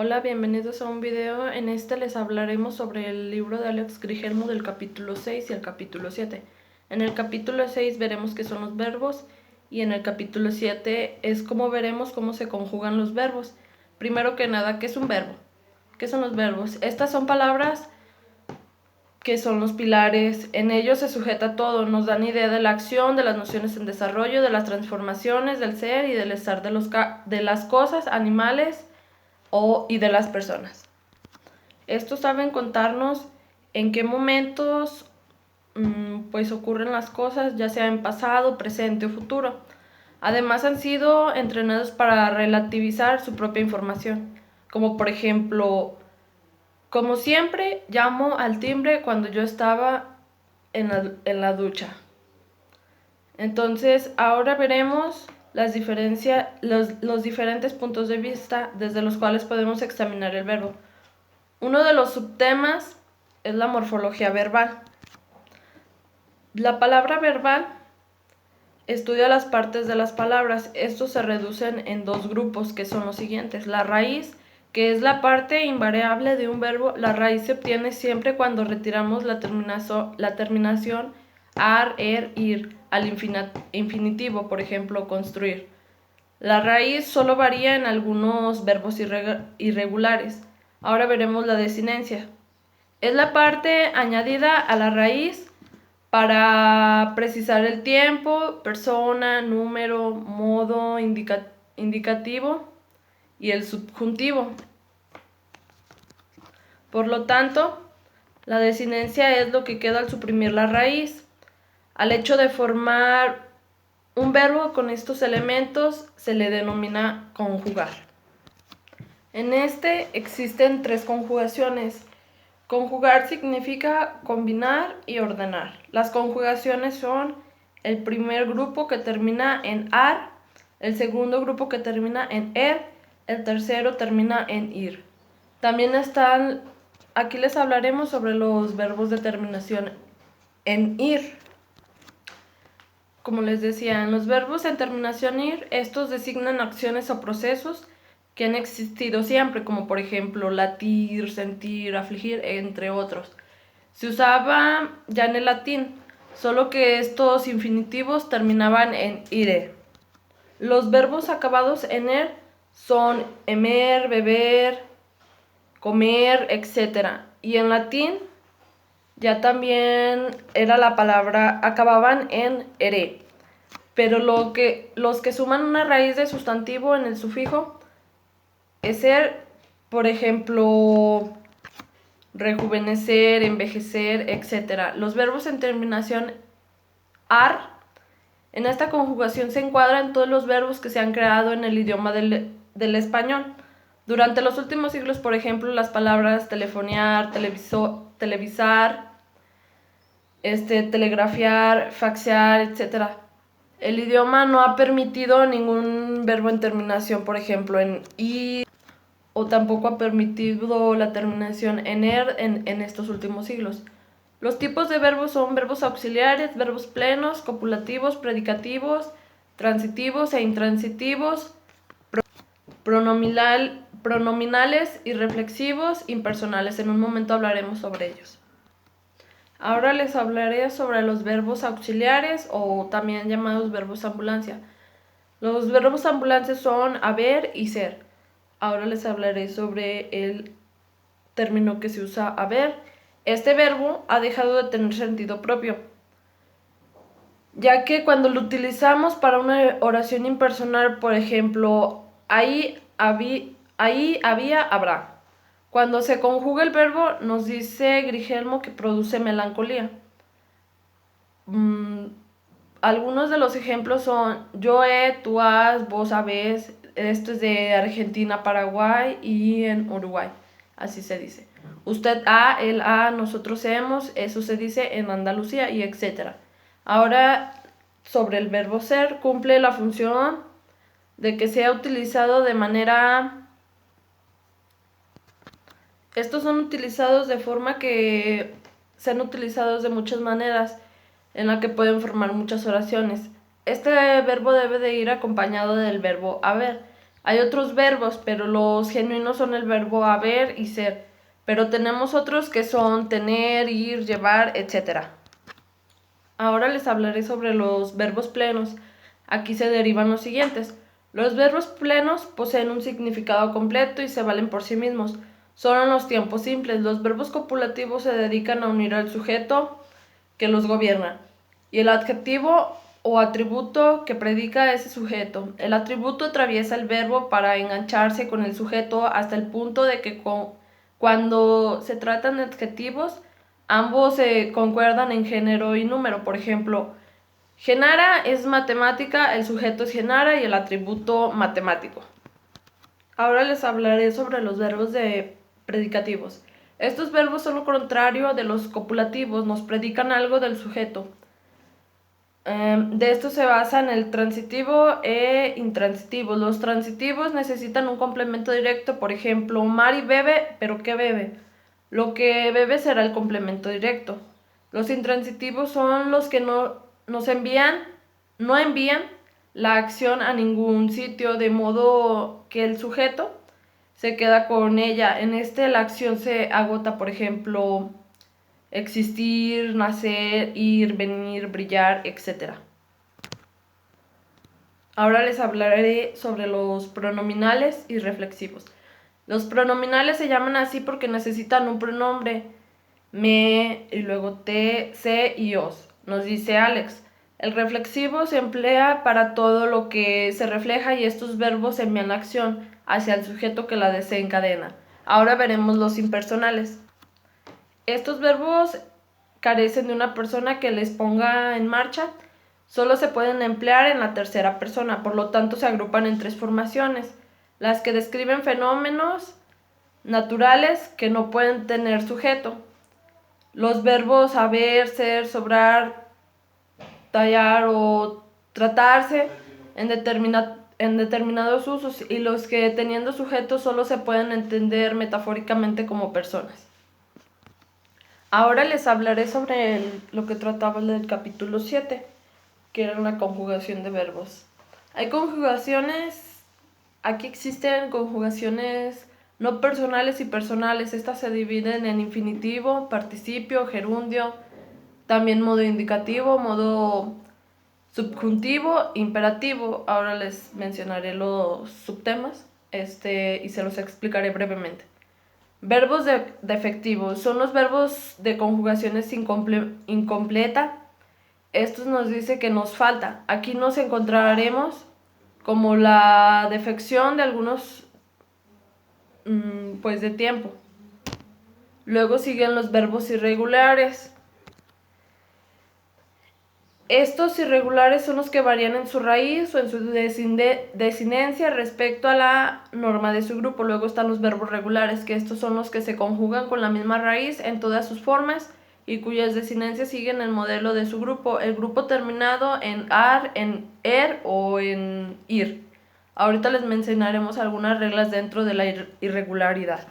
Hola, bienvenidos a un video. En este les hablaremos sobre el libro de Alex Grigelmo del capítulo 6 y el capítulo 7. En el capítulo 6 veremos qué son los verbos y en el capítulo 7 es como veremos cómo se conjugan los verbos. Primero que nada, ¿qué es un verbo? ¿Qué son los verbos? Estas son palabras que son los pilares. En ellos se sujeta todo, nos dan idea de la acción, de las nociones en desarrollo, de las transformaciones, del ser y del estar de las cosas, animales y de las personas. Estos saben contarnos en qué momentos pues ocurren las cosas, ya sea en pasado, presente o futuro. Además han sido entrenados para relativizar su propia información, como por ejemplo, como siempre llamo al timbre cuando yo estaba en la ducha. Entonces ahora veremos los diferentes puntos de vista desde los cuales podemos examinar el verbo. Uno de los subtemas es la morfología verbal. La palabra verbal estudia las partes de las palabras. Estos se reducen en dos grupos que son los siguientes. La raíz, que es la parte invariable de un verbo. La raíz se obtiene siempre cuando retiramos la terminación ar, er, ir al infinitivo, por ejemplo, construir. La raíz solo varía en algunos verbos irregulares. Ahora veremos la desinencia. Es la parte añadida a la raíz para precisar el tiempo, persona, número, modo, indicativo y el subjuntivo. Por lo tanto, la desinencia es lo que queda al suprimir la raíz. Al hecho de formar un verbo con estos elementos se le denomina conjugar. En este existen tres conjugaciones. Conjugar significa combinar y ordenar. Las conjugaciones son el primer grupo que termina en ar, el segundo grupo que termina en er, el tercero termina en ir. También aquí les hablaremos sobre los verbos de terminación en ir. Como les decía, en los verbos en terminación ir, estos designan acciones o procesos que han existido siempre, como por ejemplo latir, sentir, afligir, entre otros. Se usaba ya en el latín, solo que estos infinitivos terminaban en ire. Los verbos acabados en er son emer, beber, comer, etc. Y en latín ya también era la palabra, acababan en ere. Pero los que suman una raíz de sustantivo en el sufijo es ser, por ejemplo, rejuvenecer, envejecer, etc. Los verbos en terminación ar, en esta conjugación se encuadran todos los verbos que se han creado en el idioma del español. Durante los últimos siglos, por ejemplo, las palabras telefonear, televisar, telegrafiar, faxear, etc. El idioma no ha permitido ningún verbo en terminación, por ejemplo, en ir, o tampoco ha permitido la terminación en er en estos últimos siglos. Los tipos de verbos son verbos auxiliares, verbos plenos, copulativos, predicativos, transitivos e intransitivos, pronominales, irreflexivos, impersonales. En un momento hablaremos sobre ellos. Ahora les hablaré sobre los verbos auxiliares o también llamados verbos ambulancia. Los verbos ambulancias son haber y ser. Ahora les hablaré sobre el término que se usa haber. Este verbo ha dejado de tener sentido propio, ya que cuando lo utilizamos para una oración impersonal, por ejemplo, ahí había, habrá. Cuando se conjuga el verbo, nos dice Grigelmo que produce melancolía. Algunos de los ejemplos son yo he, tú has, vos habés. Esto es de Argentina, Paraguay y en Uruguay. Así se dice. Usted ha, él ha, nosotros hemos. Eso se dice en Andalucía y etc. Ahora, sobre el verbo ser, cumple la función de que sea utilizado de manera... Estos son utilizados de forma que sean utilizados de muchas maneras, en la que pueden formar muchas oraciones. Este verbo debe de ir acompañado del verbo haber. Hay otros verbos, pero los genuinos son el verbo haber y ser. Pero tenemos otros que son tener, ir, llevar, etc. Ahora les hablaré sobre los verbos plenos. Aquí se derivan los siguientes. Los verbos plenos poseen un significado completo y se valen por sí mismos. Solo en los tiempos simples. Los verbos copulativos se dedican a unir al sujeto que los gobierna y el adjetivo o atributo que predica a ese sujeto. El atributo atraviesa el verbo para engancharse con el sujeto hasta el punto de que cuando se tratan de adjetivos, ambos se concuerdan en género y número. Por ejemplo, Genara es matemática, el sujeto es Genara y el atributo matemático. Ahora les hablaré sobre los verbos de predicativos. Estos verbos son lo contrario de los copulativos, nos predican algo del sujeto. De esto se basan el transitivo e intransitivo. Los transitivos necesitan un complemento directo, por ejemplo, Mari bebe, pero ¿qué bebe? Lo que bebe será el complemento directo. Los intransitivos son los que no envían la acción a ningún sitio, de modo que el sujeto se queda con ella. En la acción se agota, por ejemplo, existir, nacer, ir, venir, brillar, etc. Ahora les hablaré sobre los pronominales y reflexivos. Los pronominales se llaman así porque necesitan un pronombre, me, y luego te, se y os. Nos dice Alex. El reflexivo se emplea para todo lo que se refleja y estos verbos envían la acción hacia el sujeto que la desencadena. Ahora veremos los impersonales. Estos verbos carecen de una persona que les ponga en marcha. Solo se pueden emplear en la tercera persona, por lo tanto se agrupan en tres formaciones: las que describen fenómenos naturales que no pueden tener sujeto, los verbos haber, ser, sobrar, tallar o tratarse en determinados usos, y los que teniendo sujeto solo se pueden entender metafóricamente como personas. Ahora les hablaré sobre lo que trataba del capítulo 7, que era una conjugación de verbos. Hay conjugaciones, aquí existen conjugaciones no personales y personales. Estas se dividen en infinitivo, participio, gerundio, también modo indicativo, modo subjuntivo, imperativo. Ahora les mencionaré los subtemas y se los explicaré brevemente. Verbos defectivos son los verbos de conjugaciones incompleta. Estos nos dice que nos falta. Aquí nos encontraremos como la defección de algunos pues de tiempo. Luego siguen los verbos irregulares. Estos irregulares son los que varían en su raíz o en su desinencia respecto a la norma de su grupo. Luego están los verbos regulares, que estos son los que se conjugan con la misma raíz en todas sus formas y cuyas desinencias siguen el modelo de su grupo. El grupo terminado en ar, en er o en ir. Ahorita les mencionaremos algunas reglas dentro de la irregularidad.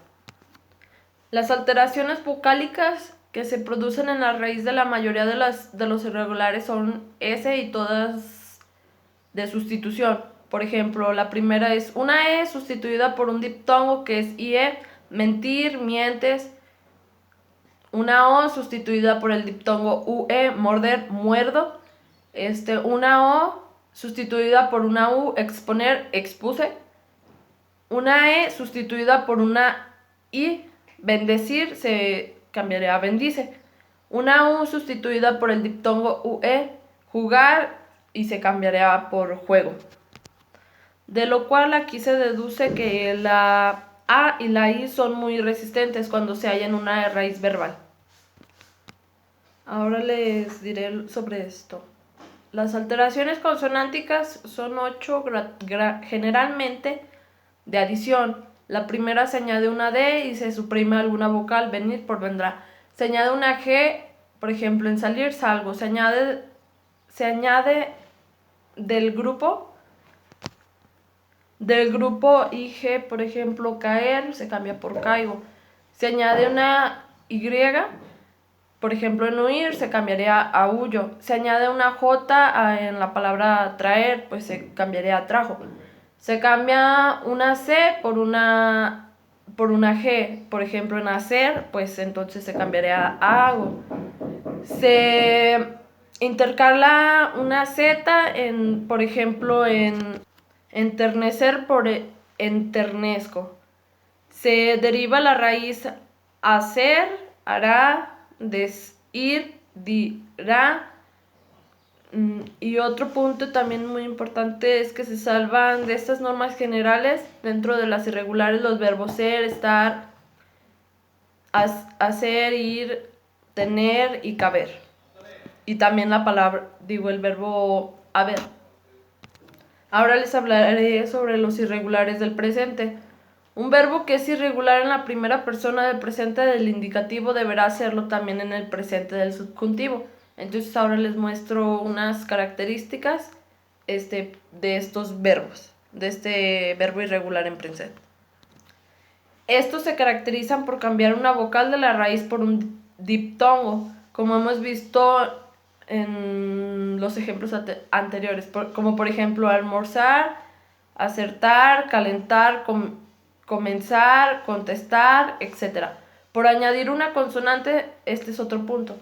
Las alteraciones vocálicas que se producen en la raíz de la mayoría de los irregulares son S y todas de sustitución. Por ejemplo, la primera es una E sustituida por un diptongo que es IE, mentir, mientes. Una O sustituida por el diptongo UE, morder, muerdo. Una O sustituida por una U, exponer, expuse. Una E sustituida por una I, bendecir, se cambiaría a bendice. Una U sustituida por el diptongo UE, jugar, y se cambiaría por juego. De lo cual aquí se deduce que la A y la I son muy resistentes cuando se hallan una raíz verbal. Ahora les diré sobre esto. Las alteraciones consonánticas son 8 generalmente de adición. La primera se añade una D y se suprime alguna vocal, venir por vendrá. Se añade una G, por ejemplo, en salir, salgo. Se añade del grupo IG, por ejemplo, caer, se cambia por caigo. Se añade una Y, por ejemplo, en huir, se cambiaría a huyo. Se añade una J en la palabra traer, pues se cambiaría a trajo. Se cambia una C por una G. Por ejemplo, en hacer, pues entonces se cambiaría a hago. Se intercala una Z en, por ejemplo, en enternecer por enternezco. Se deriva la raíz hacer, hará, decir, dirá. Y otro punto también muy importante es que se salvan de estas normas generales dentro de las irregulares los verbos ser, estar, hacer, ir, tener y caber. Y también la palabra, el verbo haber. Ahora les hablaré sobre los irregulares del presente. Un verbo que es irregular en la primera persona del presente del indicativo deberá hacerlo también en el presente del subjuntivo. Entonces ahora les muestro unas características de estos verbos, de este verbo irregular en presente. Estos se caracterizan por cambiar una vocal de la raíz por un diptongo, como hemos visto en los ejemplos anteriores, como por ejemplo almorzar, acertar, calentar, comenzar, contestar, etc. Por añadir una consonante, este es otro punto.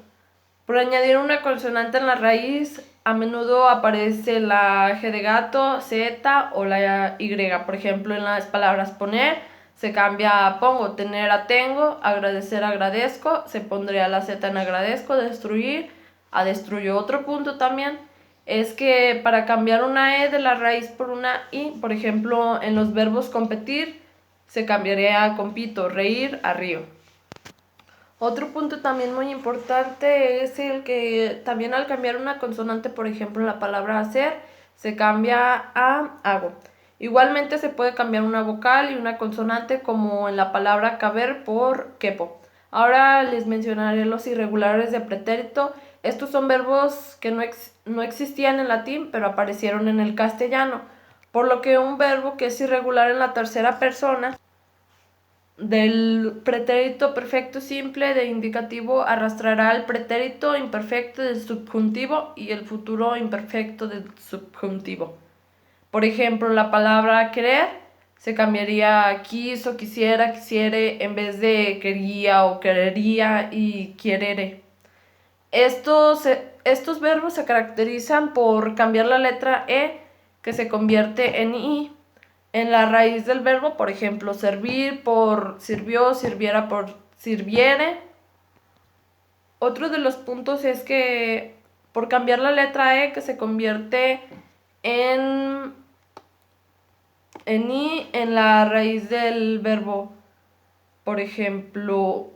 Por añadir una consonante en la raíz, a menudo aparece la G de gato, Z o la Y. Por ejemplo, en las palabras poner se cambia a pongo, tener a tengo, agradecer agradezco, se pondría la Z en agradezco, destruir a destruyo. Otro punto también es que para cambiar una E de la raíz por una I, por ejemplo, en los verbos competir, se cambiaría a compito, reír a río. Otro punto también muy importante es el que también al cambiar una consonante, por ejemplo, en la palabra hacer, se cambia a hago. Igualmente se puede cambiar una vocal y una consonante como en la palabra caber por quepo. Ahora les mencionaré los irregulares de pretérito. Estos son verbos que no existían en latín, pero aparecieron en el castellano, por lo que un verbo que es irregular en la tercera persona del pretérito perfecto simple de indicativo arrastrará al pretérito imperfecto del subjuntivo y el futuro imperfecto del subjuntivo. Por ejemplo, la palabra querer se cambiaría a quiso, quisiera, quisiere, en vez de quería o querería y quierere. Estos verbos se caracterizan por cambiar la letra E, que se convierte en I, en la raíz del verbo. Por ejemplo, servir por sirvió, sirviera por sirviere. Otro de los puntos es que por cambiar la letra E, que se convierte en I en la raíz del verbo. Por ejemplo,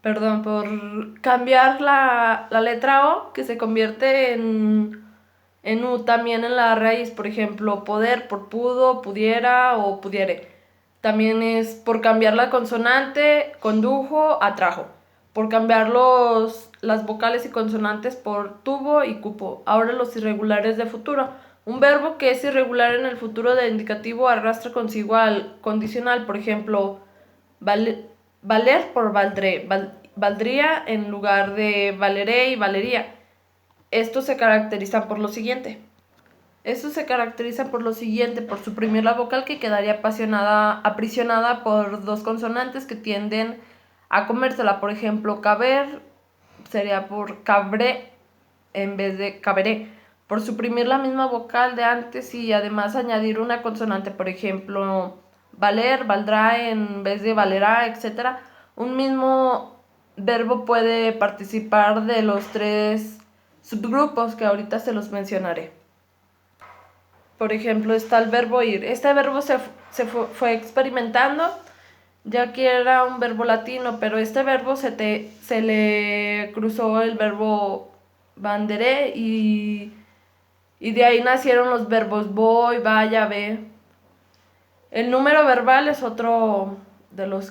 perdón, por cambiar la letra O, que se convierte en U también en la raíz. Por ejemplo, poder por pudo, pudiera o pudiere. También es por cambiar la consonante, condujo, atrajo. Por cambiar las vocales y consonantes por tuvo y cupo. Ahora los irregulares de futuro. Un verbo que es irregular en el futuro de indicativo arrastra consigo al condicional. Por ejemplo, valer por valdré, valdría en lugar de valeré y valería. Estos se caracterizan por lo siguiente. Por suprimir la vocal que quedaría aprisionada por dos consonantes que tienden a comérsela. Por ejemplo, caber sería por cabré en vez de caberé. Por suprimir la misma vocal de antes y además añadir una consonante. Por ejemplo, valer, valdrá en vez de valerá, etc. Un mismo verbo puede participar de los tres subgrupos que ahorita se los mencionaré. Por ejemplo, está el verbo ir. Este verbo fue experimentando, ya que era un verbo latino, pero este verbo se le cruzó el verbo banderé y de ahí nacieron los verbos voy, vaya, ve. El número verbal es otro de los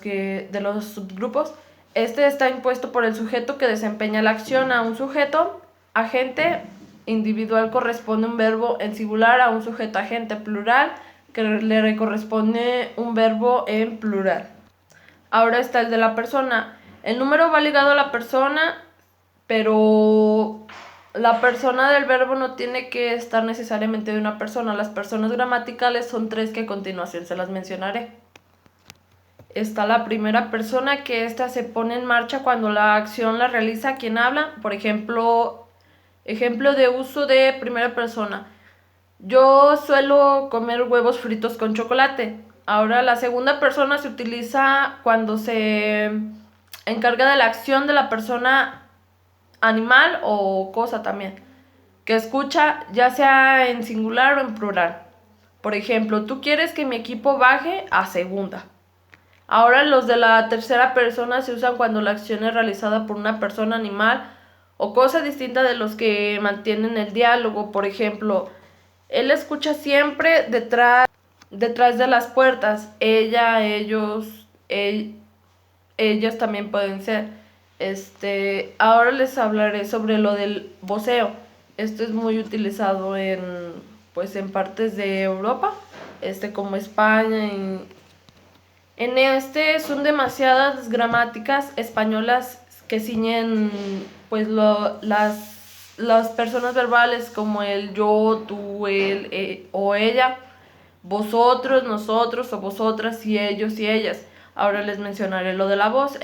subgrupos. Este está impuesto por el sujeto que desempeña la acción. A un sujeto agente individual corresponde un verbo en singular, a un sujeto agente plural que le corresponde un verbo en plural. Ahora está el de la persona. El número va ligado a la persona, pero La persona del verbo no tiene que estar necesariamente de una persona. Las personas gramaticales son tres que a continuación se las mencionaré. Está la primera persona, que esta se pone en marcha cuando la acción la realiza quien habla. Por ejemplo, ejemplo de uso de primera persona. Yo suelo comer huevos fritos con chocolate. Ahora la segunda persona se utiliza cuando se encarga de la acción de la persona animal o cosa también, que escucha, ya sea en singular o en plural. Por ejemplo, tú quieres que mi equipo baje a segunda. Ahora los de la tercera persona se usan cuando la acción es realizada por una persona, animal o cosa distinta de los que mantienen el diálogo. Por ejemplo, él escucha siempre detrás de las puertas. Ella, ellos, ellas también pueden ser. Ahora les hablaré sobre lo del voceo. Esto es muy utilizado en partes de Europa, como España. Son demasiadas gramáticas españolas que ciñen las personas verbales, como el yo, tú, él o ella, vosotros, nosotros o vosotras, y ellos y ellas. Ahora les mencionaré lo de la voz.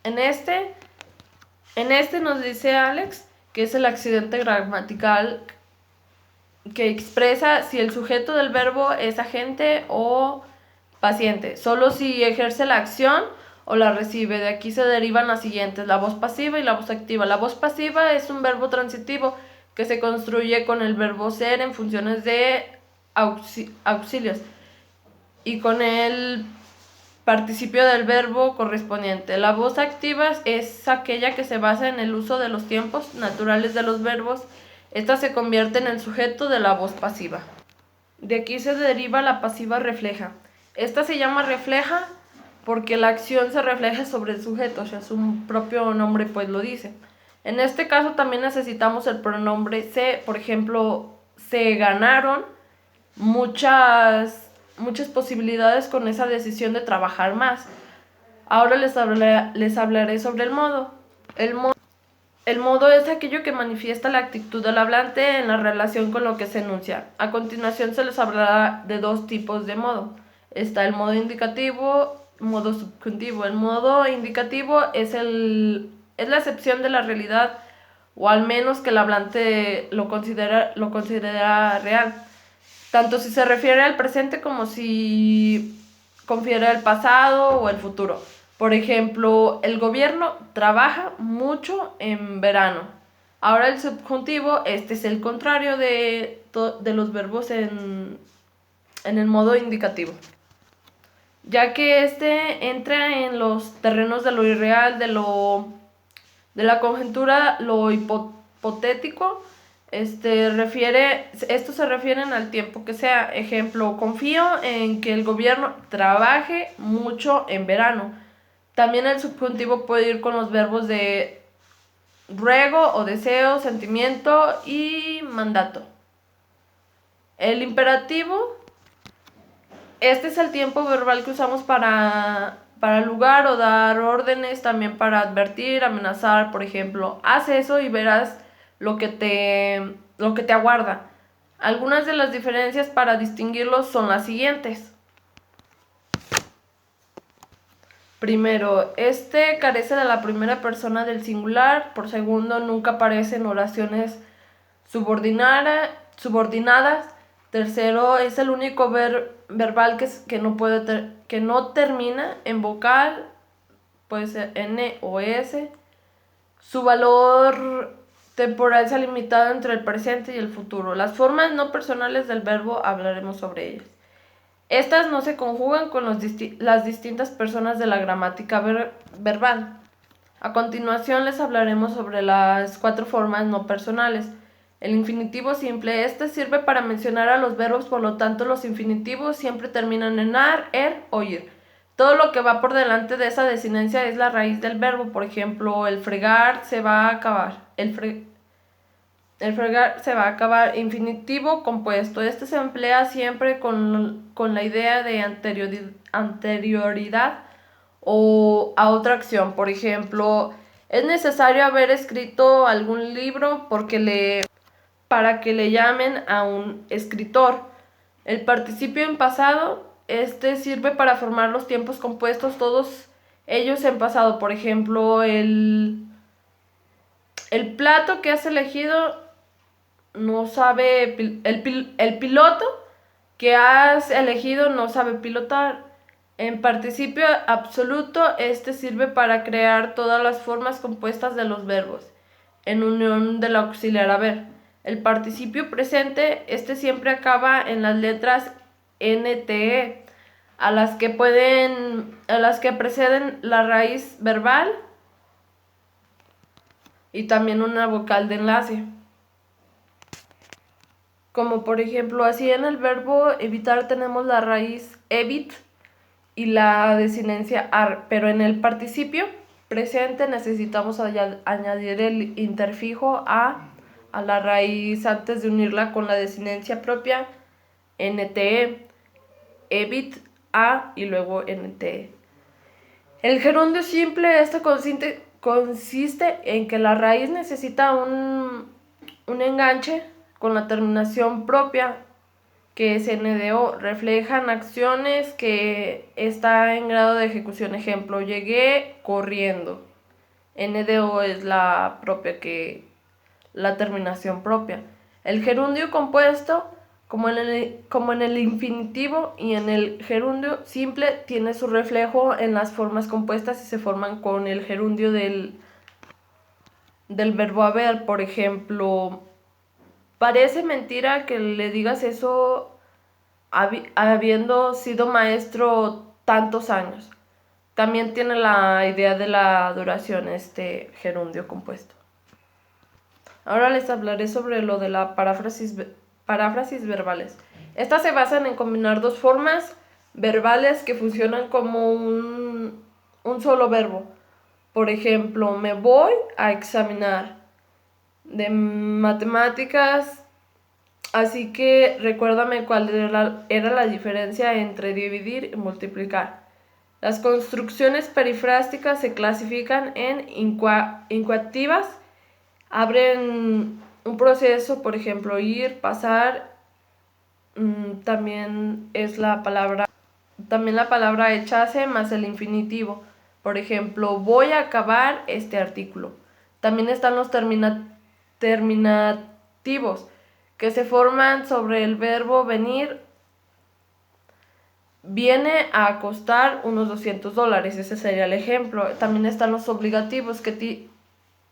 En este nos dice Alex que es el accidente gramatical que expresa si el sujeto del verbo es agente o paciente, solo si ejerce la acción o la recibe. De aquí se derivan las siguientes: la voz pasiva y la voz activa. La voz pasiva es un verbo transitivo que se construye con el verbo ser en funciones de auxilios y con el participio del verbo correspondiente. La voz activa es aquella que se basa en el uso de los tiempos naturales de los verbos. Esta se convierte en el sujeto de la voz pasiva. De aquí se deriva la pasiva refleja. Esta se llama refleja porque la acción se refleja sobre el sujeto, o sea, su propio nombre pues lo dice. En este caso también necesitamos el pronombre se. Por ejemplo, se ganaron muchas posibilidades con esa decisión de trabajar más. Ahora les hablaré sobre el modo. El modo es aquello que manifiesta la actitud del hablante en la relación con lo que se enuncia. A continuación se les hablará de dos tipos de modo. Está el modo indicativo, modo subjuntivo. El modo indicativo es la excepción de la realidad, o al menos que el hablante lo considera real, tanto si se refiere al presente como si confiere al pasado o el futuro. Por ejemplo, el gobierno trabaja mucho en verano. Ahora el subjuntivo, es el contrario de los verbos en el modo indicativo, ya que entra en los terrenos de lo irreal, de la conjetura, lo hipotético. Estos se refieren al tiempo que sea. Ejemplo, confío en que el gobierno trabaje mucho en verano. También el subjuntivo puede ir con los verbos de ruego o deseo, sentimiento y mandato. El imperativo, es el tiempo verbal que usamos para lugar o dar órdenes, también para advertir, amenazar. Por ejemplo, haz eso y verás lo que te aguarda. Algunas de las diferencias para distinguirlos son las siguientes. Primero, carece de la primera persona del singular. Por segundo, nunca aparece en oraciones subordinadas. Tercero, es el único verbal que no termina en vocal, puede ser N o S. Su valor temporal se ha limitado entre el presente y el futuro. Las formas no personales del verbo hablaremos sobre ellas. Estas no se conjugan con las distintas personas de la gramática verbal. A continuación les hablaremos sobre las 4 formas no personales. El infinitivo simple. Sirve para mencionar a los verbos, por lo tanto los infinitivos siempre terminan en ar, er o ir. Todo lo que va por delante de esa desinencia es la raíz del verbo. Por ejemplo, el fregar se va a acabar. El fregar se va a acabar. Infinitivo compuesto. Se emplea siempre con la idea de anterioridad o a otra acción. Por ejemplo, Es necesario haber escrito algún libro para que le llamen a un escritor. El participio en pasado, sirve para formar los tiempos compuestos, todos ellos en pasado. Por ejemplo, el plato que has elegido no sabe, el piloto que has elegido no sabe pilotar. En participio absoluto, sirve para crear todas las formas compuestas de los verbos, en unión del auxiliar haber. El participio presente, siempre acaba en las letras NTE, a las que preceden la raíz verbal y también una vocal de enlace. Como por ejemplo, así en el verbo evitar tenemos la raíz evit y la desinencia ar, pero en el participio presente necesitamos añadir el interfijo a la raíz antes de unirla con la desinencia propia, NTE, evit, a y luego NTE. El gerundio simple, consiste en que la raíz necesita un enganche con la terminación propia, que es NDO. Reflejan acciones que está en grado de ejecución. Ejemplo, llegué corriendo. NDO es la terminación propia. El gerundio compuesto, como en el infinitivo y en el gerundio simple, tiene su reflejo en las formas compuestas y se forman con el gerundio del verbo haber. Por ejemplo, parece mentira que le digas eso habiendo sido maestro tantos años. También tiene la idea de la duración, gerundio compuesto. Ahora les hablaré sobre lo de la paráfrasis verbales. Estas se basan en combinar dos formas verbales que funcionan como un solo verbo. Por ejemplo, me voy a examinar. De matemáticas, así que recuérdame cuál era la diferencia entre dividir y multiplicar. Las construcciones perifrásticas se clasifican en incoativas, abren un proceso, por ejemplo, ir, pasar, también la palabra echase más el infinitivo. Por ejemplo, voy a acabar este artículo. También están los terminativos, que se forman sobre el verbo venir. Viene a costar unos $200, ese sería el ejemplo. También están los obligativos, que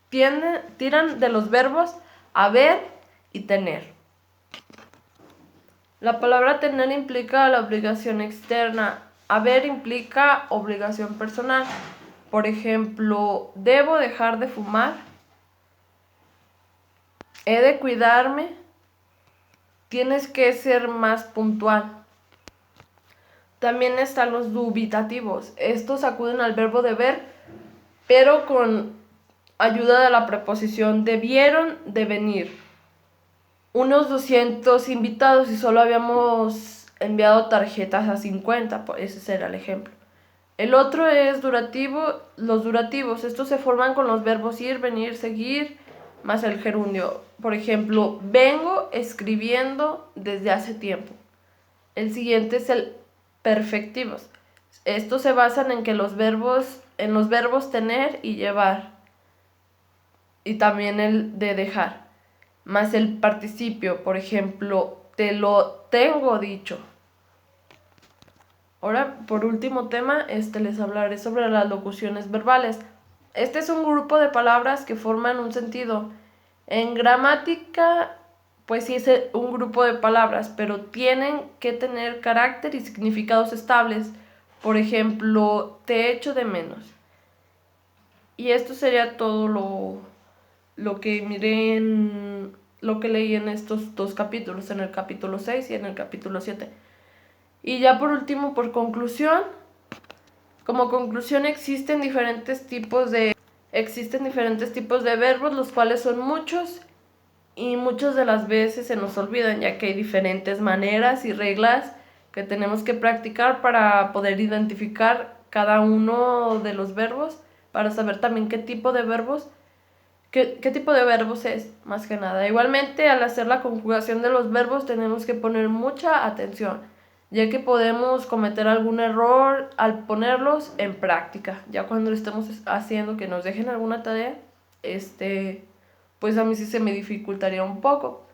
tiran de los verbos haber y tener. La palabra tener implica la obligación externa, haber implica obligación personal. Por ejemplo, debo dejar de fumar, he de cuidarme, tienes que ser más puntual. También están los dubitativos. Estos acuden al verbo deber, pero con ayuda de la preposición debieron de venir. Unos 200 invitados y solo habíamos enviado tarjetas a 50, ese será el ejemplo. El otro es los durativos. Estos se forman con los verbos ir, venir, seguir, más el gerundio. Por ejemplo, vengo escribiendo desde hace tiempo. El siguiente es el perfectivos. Estos se basan en los verbos tener y llevar, y también el de dejar, más el participio. Por ejemplo, te lo tengo dicho. Ahora, por último tema, les hablaré sobre las locuciones verbales. Este es un grupo de palabras que forman un sentido. En gramática, pues sí es un grupo de palabras, pero tienen que tener carácter y significados estables. Por ejemplo, te echo de menos. Y esto sería todo lo que miré lo que leí en estos dos capítulos, en el capítulo 6 y en el capítulo 7. Y ya por último, como conclusión, existen diferentes tipos de verbos, los cuales son muchos, y muchas de las veces se nos olvidan, ya que hay diferentes maneras y reglas que tenemos que practicar para poder identificar cada uno de los verbos para saber también qué tipo de verbos, qué tipo de verbos es, más que nada. Igualmente, al hacer la conjugación de los verbos tenemos que poner mucha atención, ya que podemos cometer algún error al ponerlos en práctica. Ya cuando lo estemos haciendo, que nos dejen alguna tarea, pues a mí sí se me dificultaría un poco.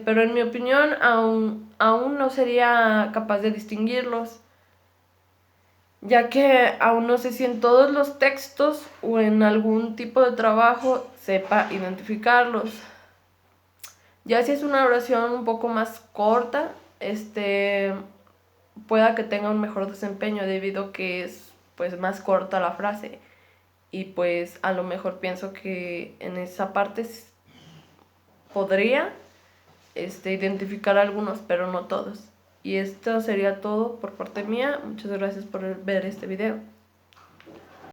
Pero en mi opinión aún no sería capaz de distinguirlos, ya que aún no sé si en todos los textos o en algún tipo de trabajo sepa identificarlos. Ya si es una oración un poco más corta, pueda que tenga un mejor desempeño debido a que es pues más corta la frase, y pues a lo mejor pienso que en esa parte podría identificar algunos, pero no todos. Y esto sería todo por parte mía. Muchas gracias por ver este video.